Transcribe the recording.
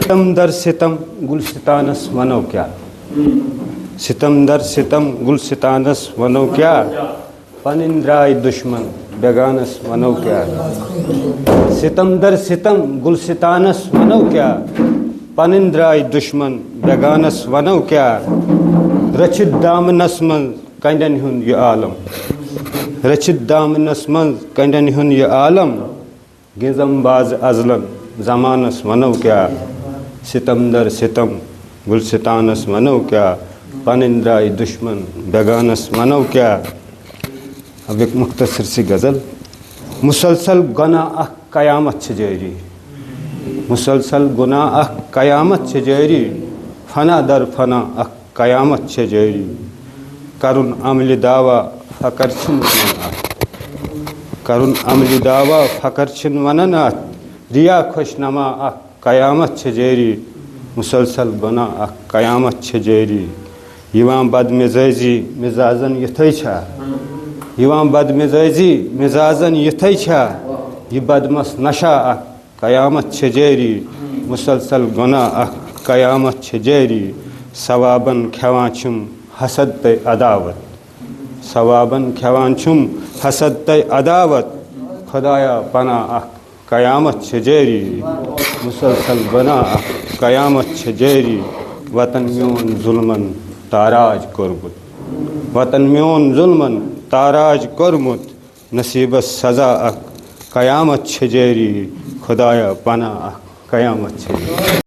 ستم در ستم گلستانس ونو کیا ستم در ستم گلستانس ونو کیا پنن درائے دشمن بیگانس ونو کیا ستم در ستم گلستانس ونو کیا پنن درائے دشمن بیگانس ونو کیا رچت دامنس من کنڈن ہن یہ عالم رچت دامنس من کنڈن ہن یہ عالم گزم باز ازلن زمانس ونو کیا ستم در ستم گلستانس ونو کیا پنن درائے دشمن بیگانس ونو کیا. اب ایک مختصر سی غزل. مسلسل گناہ قیامت چھ جاری مسلسل گناہ قیامت چھ جاری فنا در فنا قیامت چھ جاری کرن عمل دعوی فقر چھن کرن عمل دعوی فقر چھن وننات ریا خوش نما قیامت چھ جاری مسلسل گناہ قیامت چھ جاری یوان بد مزاجی مزازن یتھے چھا یوان بد مزاجی مزازن یتھے چھا یہ بدمس نشا قیامت چھ جاری مسلسل گناہ قیامت چھ جاری ثوابن کھیوان چھم حسد تے عداوت ثوابن کھیوان چھم حسد تے عداوت خدایا پناہ قیامت چھ جاری مسلسل گناہ قیامت چھ جاری وطن میون ظلمن تاراج کورمت وطن میون ظلمن تاراج کورمت نصیب سزا قیامت چھ جاری خدایا پناہ قیامت چھ جاری.